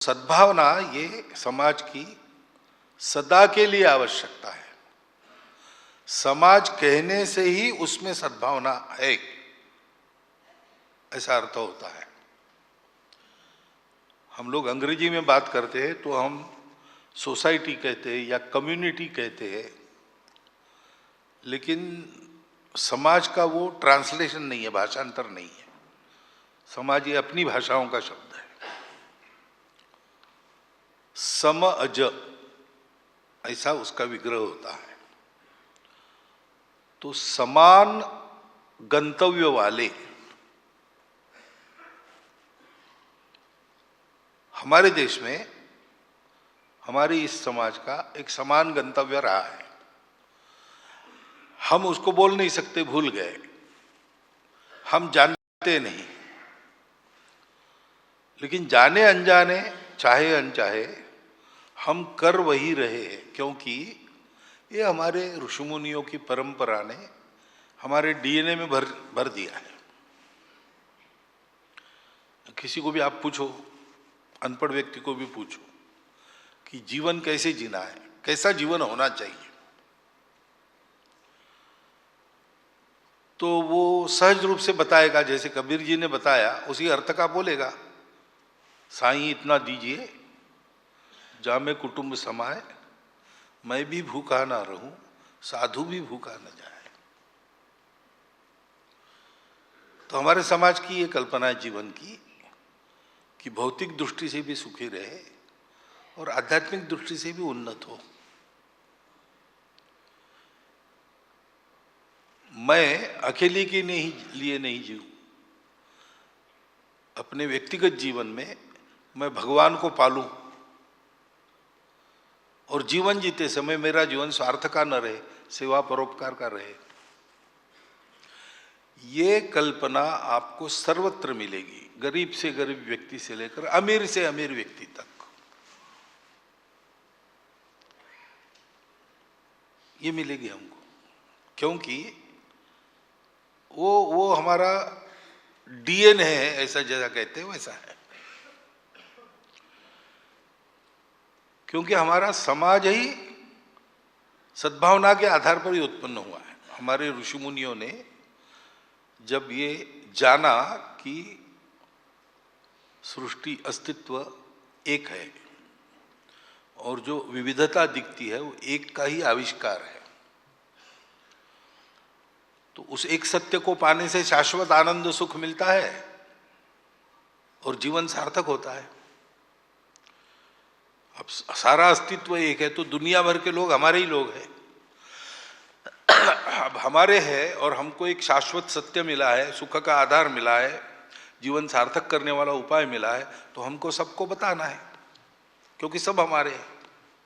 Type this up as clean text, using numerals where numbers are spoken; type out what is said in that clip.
सद्भावना ये समाज की सदा के लिए आवश्यकता है। समाज कहने से ही उसमें सद्भावना है, ऐसा अर्थ होता है। हम लोग अंग्रेजी में बात करते हैं तो हम सोसाइटी कहते हैं या कम्युनिटी कहते हैं, लेकिन समाज का वो ट्रांसलेशन नहीं है, भाषांतर नहीं है। समाज ये अपनी भाषाओं का शब्द है। सम अज ऐसा उसका विग्रह होता है। तो समान गंतव्य वाले हमारे देश में, हमारे इस समाज का एक समान गंतव्य रहा है। हम उसको बोल नहीं सकते, भूल गए, हम जानते नहीं, लेकिन जाने अनजाने, चाहे अनचाहे, हम कर वही रहे हैं, क्योंकि ये हमारे ऋषि मुनियों की परंपरा ने हमारे डीएनए में भर दिया है। किसी को भी आप पूछो, अनपढ़ व्यक्ति को भी पूछो कि जीवन कैसे जीना है, कैसा जीवन होना चाहिए, तो वो सहज रूप से बताएगा। जैसे कबीर जी ने बताया उसी अर्थ का बोलेगा। साईं इतना दीजिए जामे कुटुंब समाए, मैं भी भूखा ना रहूं, साधु भी भूखा न जाए। तो हमारे समाज की ये कल्पना है जीवन की कि भौतिक दृष्टि से भी सुखी रहे और आध्यात्मिक दृष्टि से भी उन्नत हो। मैं अकेले के लिए नहीं जीऊं, अपने व्यक्तिगत जीवन में मैं भगवान को पालूं और जीवन जीते समय मेरा जीवन स्वार्थ का न रहे, सेवा परोपकार का रहे। ये कल्पना आपको सर्वत्र मिलेगी, गरीब से गरीब व्यक्ति से लेकर अमीर से अमीर व्यक्ति तक। ये मिलेगी हमको, क्योंकि वो हमारा डीएनए है, ऐसा जैसा कहते हैं वैसा है। क्योंकि हमारा समाज ही सद्भावना के आधार पर ही उत्पन्न हुआ है। हमारे ऋषि मुनियों ने जब ये जाना कि सृष्टि अस्तित्व एक है और जो विविधता दिखती है वो एक का ही आविष्कार है, तो उस एक सत्य को पाने से शाश्वत आनंद सुख मिलता है और जीवन सार्थक होता है। अब सारा अस्तित्व एक है तो दुनिया भर के लोग हमारे ही लोग हैं। अब हमारे हैं और हमको एक शाश्वत सत्य मिला है, सुख का आधार मिला है, जीवन सार्थक करने वाला उपाय मिला है, तो हमको सबको बताना है, क्योंकि सब हमारे हैं।